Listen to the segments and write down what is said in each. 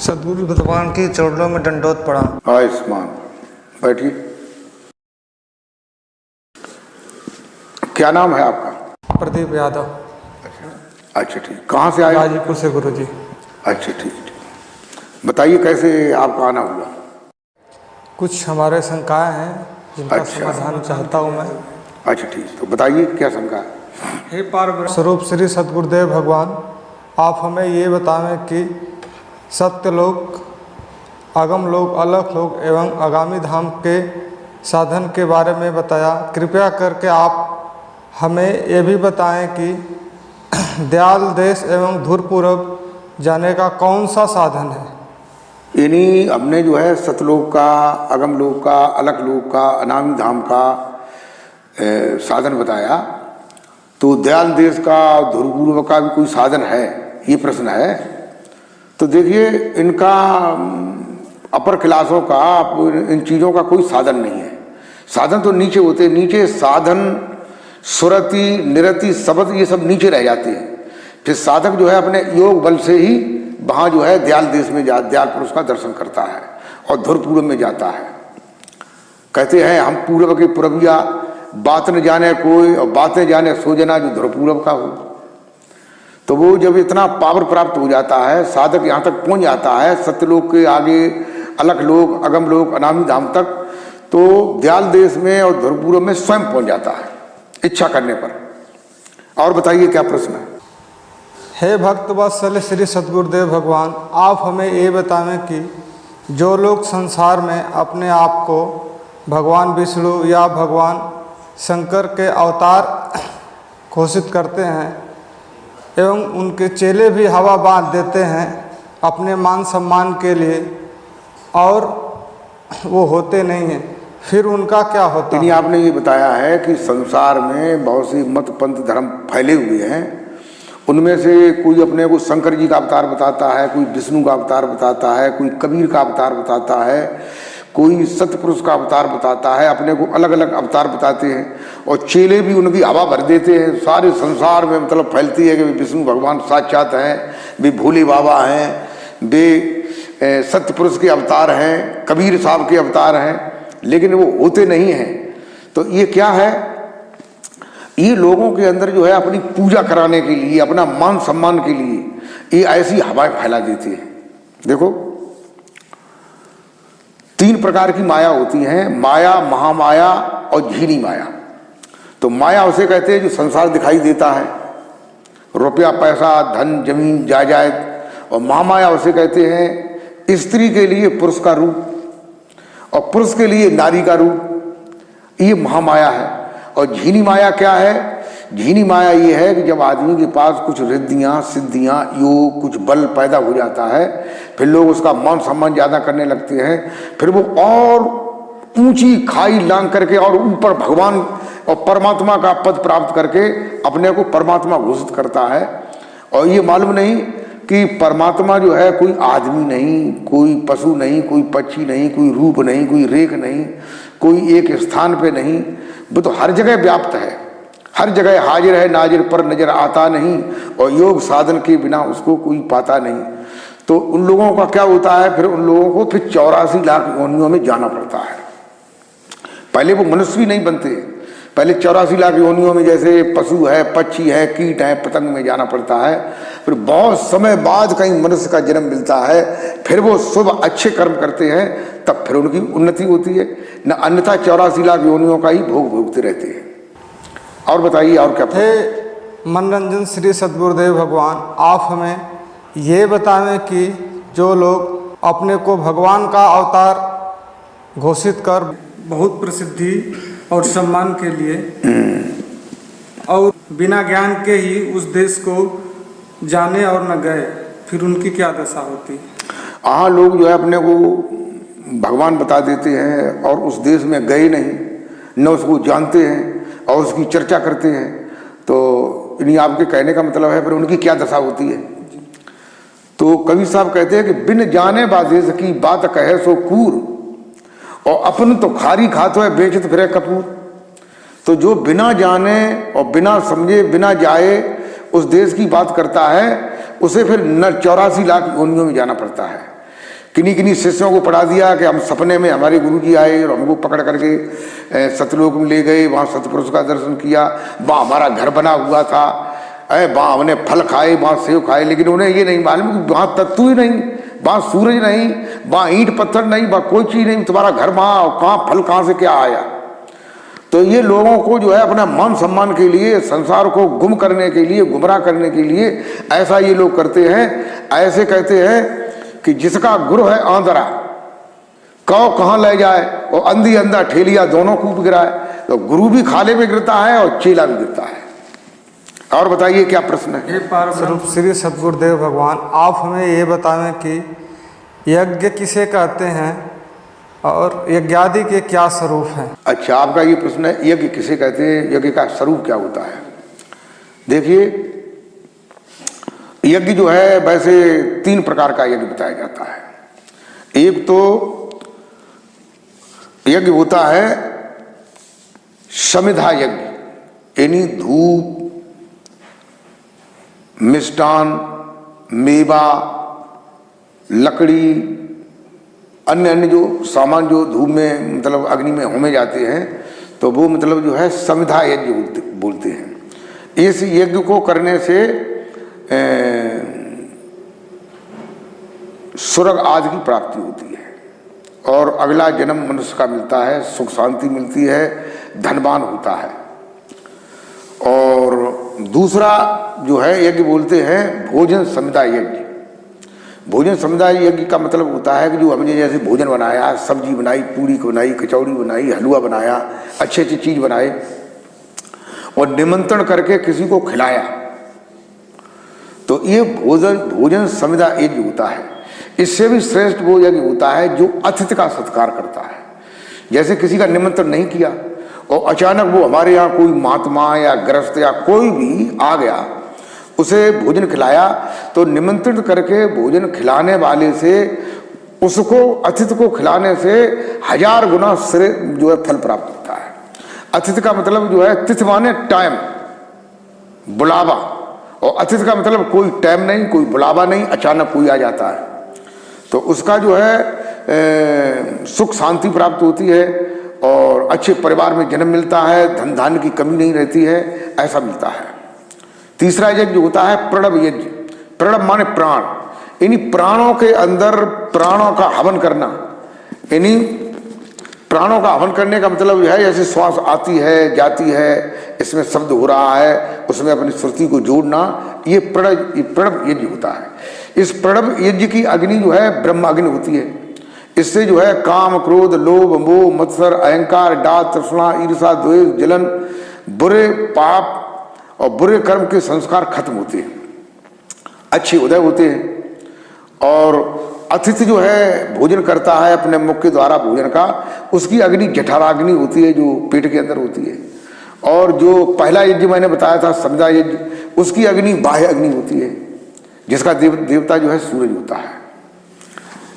सदगुरु भगवान की चरणों में दंडोत पड़ा। आयुष्मान बैठिए। क्या नाम है आपका? प्रदीप यादव। अच्छा ठीक। कहाँ से आए? गाजीपुर से गुरु जी। अच्छा ठीक। बताइए कैसे आपका आना हुआ? कुछ हमारे शंकाएं हैं जिनका समाधान चाहता हूँ मैं। अच्छा ठीक, तो बताइए क्या शंका है? हे पार स्वरूप श्री सदगुरुदेव भगवान, आप हमें ये बताएं कि सत्य लोक, आगम लोक, अलख लोक एवं आगामी धाम के साधन के बारे में बताया। कृपया करके आप हमें ये भी बताएं कि दयाल देश एवं धूर्पूर्व जाने का कौन सा साधन है। यानी हमने जो है सतलोक का, अगम लोक का, अलख लोक का, अनामी धाम का साधन बताया। तो दयाल देश का, धूर्पूर्व का भी कोई साधन है, ये प्रश्न है। तो देखिए इनका अपर क्लासों का, इन चीज़ों का कोई साधन नहीं है। साधन तो नीचे होते, नीचे साधन, सुरति, निरति, शब्द, ये सब नीचे रह जाते हैं। फिर साधक जो है अपने योग बल से ही वहाँ जो है दयाल देश में दयाल पुरुष का दर्शन करता है और धूर्पूर्व में जाता है। कहते हैं हम पूर्व के पूर्विया, बात न जाने कोई और बातें जाने सो जना जो धूर्पूर्व का हो। तो वो जब इतना पावर प्राप्त हो जाता है, साधक यहाँ तक पहुँच जाता है, सत्यलोक के आगे अलख लोक, अगम लोक, अनामी धाम तक, तो दयाल देश में और धूर्पूर्व में स्वयं पहुँच जाता है इच्छा करने पर। और बताइए क्या प्रश्न है? हे भक्त वत्सल श्री सदगुरुदेव भगवान, आप हमें ये बताएं कि जो लोग संसार में अपने आप को भगवान विष्णु या भगवान शंकर के अवतार घोषित करते हैं एवं उनके चेले भी हवा बांध देते हैं अपने मान सम्मान के लिए, और वो होते नहीं हैं, फिर उनका क्या होता है? आपने ये बताया है कि संसार में बहुत सी मत पंथ धर्म फैले हुए हैं। उनमें से कोई अपने को शंकर जी का अवतार बताता है, कोई विष्णु का अवतार बताता है, कोई कबीर का अवतार बताता है, कोई सतपुरुष का अवतार बताता है, अपने को अलग अलग अवतार बताते हैं। और चेले भी उनकी हवा भर देते हैं, सारे संसार में मतलब फैलती है कि विष्णु भगवान साक्षात हैं, वे भोले बाबा हैं, वे सतपुरुष के अवतार हैं, कबीर साहब के अवतार हैं, लेकिन वो होते नहीं हैं। तो ये क्या है? ये लोगों के अंदर जो है अपनी पूजा कराने के लिए, अपना मान सम्मान के लिए ये ऐसी हवाएं फैला देती है। देखो 3 प्रकार की माया होती हैं, माया, महामाया और झीनी माया। तो माया उसे कहते हैं जो संसार दिखाई देता है, रुपया, पैसा, धन, जमीन, जायदाद। और महामाया उसे कहते हैं स्त्री के लिए पुरुष का रूप और पुरुष के लिए नारी का रूप, ये महामाया है। और झीनी माया क्या है? झीनी माया ये है कि जब आदमी के पास कुछ रिद्धियाँ, सिद्धियाँ, योग, कुछ बल पैदा हो जाता है, फिर लोग उसका मान सम्मान ज़्यादा करने लगते हैं, फिर वो और ऊंची खाई लांग करके और ऊपर भगवान और परमात्मा का पद प्राप्त करके अपने को परमात्मा घोषित करता है। और ये मालूम नहीं कि परमात्मा जो है कोई आदमी नहीं, कोई पशु नहीं, कोई पक्षी नहीं, कोई रूप नहीं, कोई रेख नहीं, कोई एक स्थान पे नहीं, वो तो हर जगह व्याप्त है, हर जगह हाजिर है, नाजिर पर नजर आता नहीं, और योग साधन के बिना उसको कोई पाता नहीं। तो उन लोगों का क्या होता है? फिर उन लोगों को फिर 84 लाख योनियों में जाना पड़ता है। पहले वो मनुष्य भी नहीं बनते, पहले 84 लाख योनियों में जैसे पशु है, पक्षी है, कीट है, पतंग में जाना पड़ता है। फिर बहुत समय बाद कहीं मनुष्य का जन्म मिलता है, फिर वो शुभ अच्छे कर्म करते हैं, तब फिर उनकी उन्नति होती है, न अन्यथा 84 लाख योनियों का ही भोग भोगते रहते हैं। और बताइए और क्या? हे मनोरंजन श्री सदगुरुदेव भगवान, आप हमें ये बताएं कि जो लोग अपने को भगवान का अवतार घोषित कर बहुत प्रसिद्धि और सम्मान के लिए और बिना ज्ञान के ही उस देश को जाने और न गए, फिर उनकी क्या दशा होती? हाँ, लोग जो है अपने को भगवान बता देते हैं और उस देश में गए नहीं, न उसको जानते हैं और उसकी चर्चा करते हैं, तो इन्हीं आपके कहने का मतलब है फिर उनकी क्या दशा होती है। तो कवि साहब कहते हैं कि बिन जाने बादेश की बात कहे सो कूर, और अपन तो खारी खातो है बेचत फिरे कपूर। तो जो बिना जाने और बिना समझे, बिना जाए उस देश की बात करता है, उसे फिर न 84 लाख योनियों में जाना पड़ता है। किन्हीं किन्हीं शिष्यों को पढ़ा दिया कि हम सपने में हमारे गुरुजी आए और हमको पकड़ करके सतलोक में ले गए, वहाँ सतपुरुष का दर्शन किया, वहाँ हमारा घर बना हुआ था, वहाँ हमने फल खाए, वहाँ सेब खाए, लेकिन उन्हें ये नहीं मालूम कि वहाँ तत्व ही नहीं, वहाँ सूरज नहीं, वहाँ ईंट पत्थर नहीं, वहाँ कोई चीज़ नहीं, तुम्हारा घर वहाँ कहाँ, फल कहाँ से क्या आया। तो ये लोगों को जो है अपना मान सम्मान के लिए, संसार को गुम करने के लिए, गुमराह करने के लिए ऐसा ये लोग करते हैं। ऐसे कहते हैं कि जिसका गुरु है आंधरा, कौ कहाँ ले जाए, और अंधी अंधा ठेलिया दोनों कूद गिराए। तो गुरु भी खाले में गिरता है और चेला भी गिरता है। और बताइए क्या प्रश्न है। स्वरूप श्री सद्गुरुदेव भगवान, आप हमें ये बताएं कि यज्ञ किसे कहते हैं और यज्ञादि के क्या स्वरूप हैं। अच्छा, आपका ये प्रश्न है यज्ञ किसे कहते हैं, यज्ञ का स्वरूप क्या होता है। देखिए, यज्ञ जो है वैसे 3 प्रकार का यज्ञ बताया जाता है। एक तो यज्ञ होता है समिधा यज्ञ, यानी धूप, मिष्टान, मेवा, लकड़ी, अन्य अन्य जो सामान जो धूप में मतलब अग्नि में होमे जाते हैं, तो वो मतलब जो है समिधा यज्ञ बोलते हैं। इस यज्ञ को करने से स्वर्ग आदि की प्राप्ति होती है और अगला जन्म मनुष्य का मिलता है, सुख शांति मिलती है, धनवान होता है। और दूसरा जो है यज्ञ बोलते हैं भोजन समुदाय यज्ञ। भोजन समुदाय यज्ञ का मतलब होता है कि जो हमने जैसे भोजन बनाया, सब्जी बनाई, पूरी बनाई, कचौड़ी बनाई, हलवा बनाया, अच्छी अच्छी चीज़ बनाए और निमंत्रण करके किसी को खिलाया, तो ये भोजन समुदाय यज्ञ होता है। इससे भी श्रेष्ठ वो यज्ञ होता है जो अतिथि का सत्कार करता है। जैसे किसी का निमंत्रण नहीं किया और अचानक वो हमारे यहाँ कोई महात्मा या ग्रस्त या कोई भी आ गया, उसे भोजन खिलाया, तो निमंत्रण करके भोजन खिलाने वाले से उसको, अतिथि को खिलाने से 1000 गुना जो है फल प्राप्त होता है। अतिथि का मतलब जो है, तिथि माने टाइम, बुलावा, और अतिथि का मतलब कोई टाइम नहीं, कोई बुलावा नहीं, अचानक कोई आ जाता है, तो उसका जो है सुख शांति प्राप्त होती है और अच्छे परिवार में जन्म मिलता है, धन धान्य की कमी नहीं रहती है, ऐसा मिलता है। तीसरा यज्ञ होता है प्रणव यज्ञ। प्रणव माने प्राण, यानी प्राणों के अंदर प्राणों का हवन करना। यानी प्राणों का हवन करने का मतलब यह है, जैसे श्वास आती है जाती है, इसमें शब्द हो रहा है, उसमें अपनी श्रुति को जोड़ना, ये प्रणव यज्ञ होता है। इस प्रणव यज्ञ की अग्नि जो है ब्रह्म अग्नि होती है। इससे जो है काम, क्रोध, लोभ, मोह, मत्सर, अहंकार, डाह, तृष्णा, ईर्षा, द्वेष, जलन, बुरे पाप और बुरे कर्म के संस्कार खत्म होते हैं, अच्छे उदय होते हैं। और अतिथि जो है भोजन करता है अपने मुख के द्वारा भोजन का, उसकी अग्नि जठराग्नि होती है जो पेट के अंदर होती है। और जो पहला यज्ञ मैंने बताया था समुदाय यज्ञ, उसकी अग्नि बाह्य अग्नि होती है, जिसका देवता जो है सूरज होता है।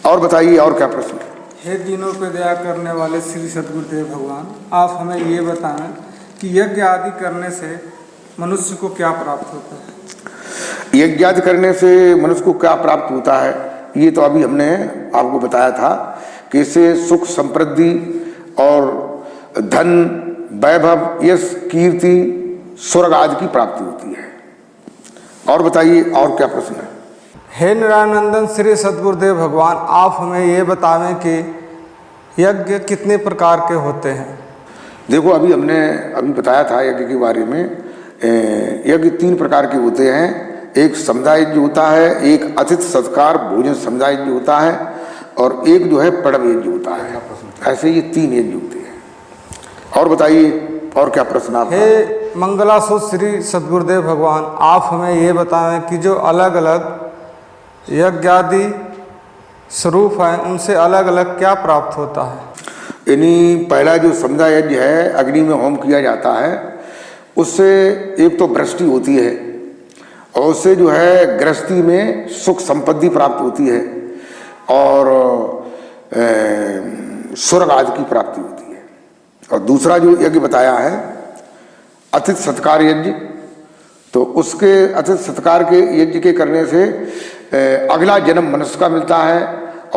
और बताइए और क्या प्रश्न। हे दीनों पे दया करने वाले श्री सद्गुरुदेव भगवान, आप हमें ये बताएं कि यज्ञ आदि करने से मनुष्य को क्या प्राप्त होता है। यज्ञ आदि करने से मनुष्य को क्या प्राप्त होता है, ये तो अभी हमने आपको बताया था कि इससे सुख, समृद्धि और धन, वैभव, यश, कीर्ति, स्वर्ग आदि की प्राप्ति होती है। और बताइए और क्या प्रश्न है। हे निरानंदन श्री सद्गुरुदेव भगवान, आप हमें ये बतावें कि यज्ञ कितने प्रकार के होते हैं। देखो, अभी बताया था यज्ञ के बारे में। यज्ञ 3 प्रकार के होते हैं। एक समुदाय यज्ञ होता है, एक अतिथि सत्कार भोजन समुदाय यज्ञ होता है, और एक जो है प्रणव यज्ञ होता है। ऐसे ये 3 यज्ञ होते हैं। और बताइए और क्या प्रश्न आपका। हे मंगलासूत्र श्री सद्गुरुदेव भगवान, आप हमें ये बताएं कि जो अलग अलग यज्ञादि स्वरूप हैं, उनसे अलग अलग क्या प्राप्त होता है। यानी पहला जो समुदाय यज्ञ है, अग्नि में होम किया जाता है, उससे एक तो वृष्टि होती है और उससे जो है गृहस्थी में सुख संपत्ति प्राप्त होती है और स्वर्ग आदि की प्राप्ति होती है। और दूसरा जो यज्ञ बताया है अतिथि सत्कार यज्ञ, तो उसके अतिथि सत्कार के यज्ञ के करने से अगला जन्म मनुष्य का मिलता है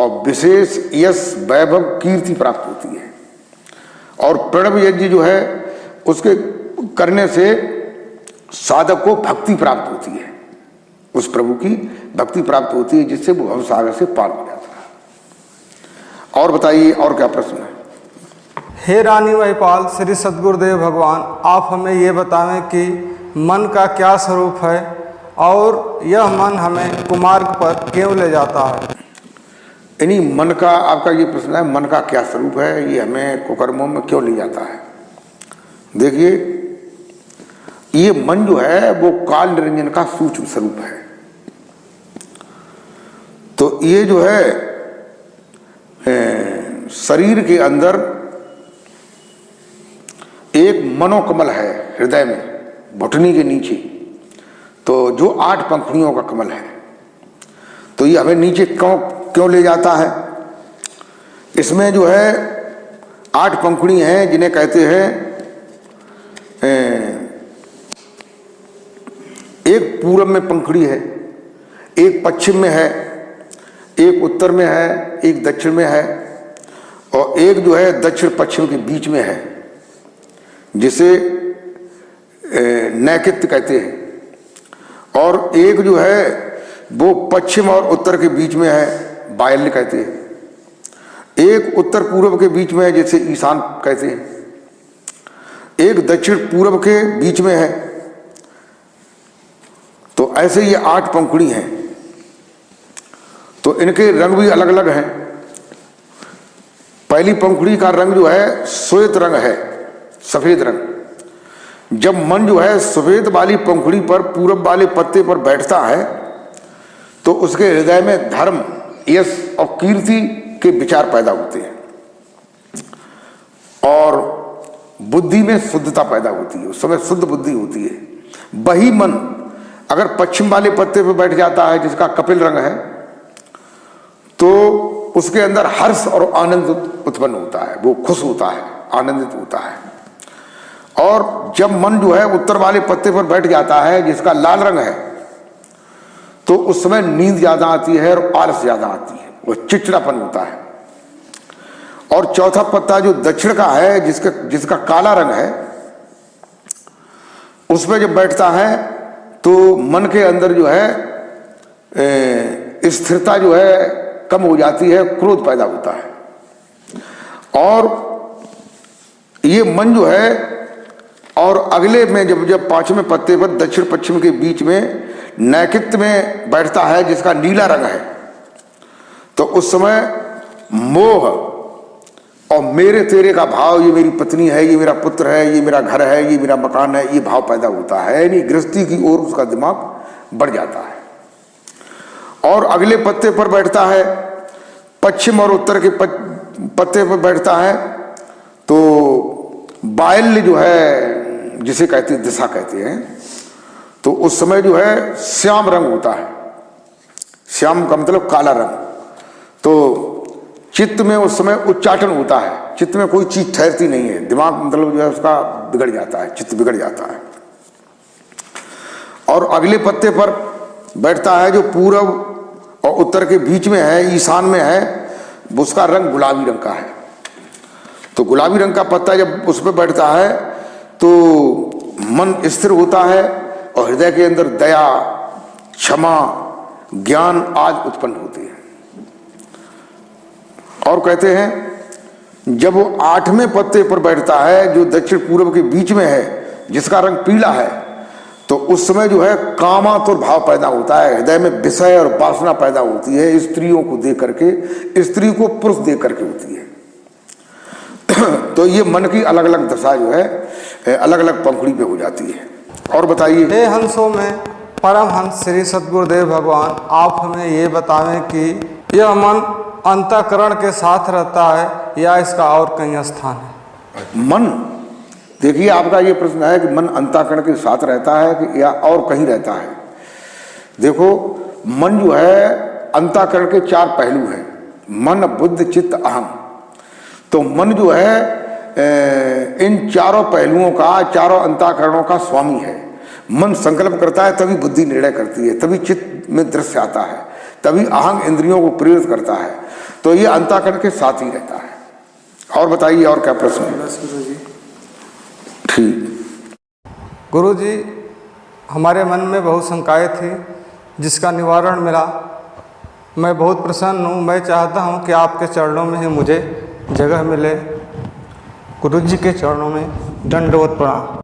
और विशेष यश वैभव कीर्ति प्राप्त होती है। और प्रणव यज्ञ जो है उसके करने से साधक को भक्ति प्राप्त होती है, उस प्रभु की भक्ति प्राप्त होती है, जिससे वो भवसागर से पार हो जाता है। और बताइए और क्या प्रश्न है? हे रानी महिपाल, श्री सद्गुरुदेव भगवान, आप हमें ये बतावें कि मन का क्या स्वरूप है और यह मन हमें कुमार्ग पर क्यों ले जाता है? इन्हीं मन का आपका ये प्रश्न है, मन का क्या स्वरूप है, ये हमें कुकर्मों में क्यों ले जाता है। देखिए, ये मन जो है वो काल निरंजन का सूक्ष्म स्वरूप है। तो ये जो है शरीर के अंदर एक मनोकमल है, हृदय में घुटनी के नीचे, तो जो 8 पंखुड़ियों का कमल है। तो ये हमें नीचे क्यों ले जाता है? इसमें जो है 8 पंखुड़ी हैं, जिन्हें कहते हैं एक पूरब में पंखुड़ी है, एक पश्चिम में है, एक उत्तर में है, एक दक्षिण में है, और एक जो है दक्षिण पश्चिम के बीच में है, जिसे नैकित्य कहते हैं। और एक जो है वो पश्चिम और उत्तर के बीच में है, बायल्य कहते हैं। एक उत्तर पूर्व के बीच में है, जिसे ईशान कहते हैं। एक दक्षिण पूर्व के बीच में है। तो ऐसे ये 8 पंखुड़ी हैं। तो इनके रंग भी अलग अलग हैं। पहली पंखुड़ी का रंग जो है श्वेत रंग है, सफेद रंग। जब मन जो है सफेद वाली पंखुड़ी पर, पूरब वाले पत्ते पर बैठता है, तो उसके हृदय में धर्म, यश और कीर्ति के विचार पैदा होते हैं, और बुद्धि में शुद्धता पैदा होती है। उस समय शुद्ध बुद्धि होती है। वही मन अगर पश्चिम वाले पत्ते पर बैठ जाता है, जिसका कपिल रंग है, तो उसके अंदर हर्ष और आनंद उत्पन्न होता है, वो खुश होता है, आनंदित होता है। और जब मन जो है उत्तर वाले पत्ते पर बैठ जाता है, जिसका लाल रंग है, तो उस समय नींद ज्यादा आती है और आलस ज्यादा आती है, वो चिड़चिड़ापन होता है। और चौथा पत्ता जो दक्षिण का है, जिसका काला रंग है, उसमें जब बैठता है तो मन के अंदर जो है स्थिरता जो है कम हो जाती है, क्रोध पैदा होता है। और ये मन जो है, और अगले में जब 5वें पत्ते पर दक्षिण पश्चिम के बीच में नैकित्य में बैठता है, जिसका नीला रंग है, तो उस समय मोह और मेरे तेरे का भाव, ये मेरी पत्नी है, ये मेरा पुत्र है, ये मेरा घर है, ये मेरा मकान है, ये भाव पैदा होता है। यानी गृहस्थी की ओर उसका दिमाग बढ़ जाता है। और अगले पत्ते पर बैठता है, पश्चिम और उत्तर के पत्ते पर बैठता है, तो बायल्य जो है, जिसे कहते हैं दिशा कहते हैं, तो उस समय जो है श्याम रंग होता है। श्याम का मतलब काला रंग। तो चित्त में उस समय उच्चाटन होता है, चित्त में कोई चीज ठहरती नहीं है, दिमाग मतलब जो है उसका बिगड़ जाता है, चित्त बिगड़ जाता है। और अगले पत्ते पर बैठता है जो पूर्व और उत्तर के बीच में है, ईशान में है, उसका रंग गुलाबी रंग का है। तो गुलाबी रंग का पत्ता जब उस पर बैठता है तो मन स्थिर होता है और हृदय के अंदर दया, क्षमा, ज्ञान आदि उत्पन्न होते हैं। और कहते हैं जब वो 8वें पत्ते पर बैठता है, जो दक्षिण पूर्व के बीच में है, जिसका रंग पीला है, तो उस समय जो है कामातुर भाव पैदा होता है, हृदय में विषय और वासना पैदा होती है, स्त्रियों को देख करके, स्त्री को पुरुष देख करके होती है। तो ये मन की अलग अलग दशा जो है अलग अलग पंखुड़ी पे हो जाती है। और बताइए। हे हंसों में परमहंस श्री सद्गुरुदेव भगवान, आप हमें ये बतावें कि यह मन अंतःकरण के साथ रहता है या इसका और कहीं स्थान है? मन, देखिए आपका ये प्रश्न है कि मन अंतःकरण के साथ रहता है कि या और कहीं रहता है। देखो, मन जो है अंतःकरण के 4 पहलू हैं, मन, बुद्धि, चित्त, अहम। तो मन जो है इन चारों पहलुओं का, चारों अंतःकरणों का स्वामी है। मन संकल्प करता है तभी बुद्धि निर्णय करती है, तभी चित्त में दृश्य आता है, तभी अहंग इंद्रियों को प्रेरित करता है। तो ये अंतःकरण के साथ ही रहता है। और बताइए, और क्या प्रश्न है? बस गुरु जी। ठीक। गुरु जी, हमारे मन में बहुत शंकाएं थी जिसका निवारण मिला। मैं बहुत प्रसन्न हूँ। मैं चाहता हूँ कि आपके चरणों में ही मुझे जगह मिले। गुरु जी के चरणों में दंडवत प्रणाम।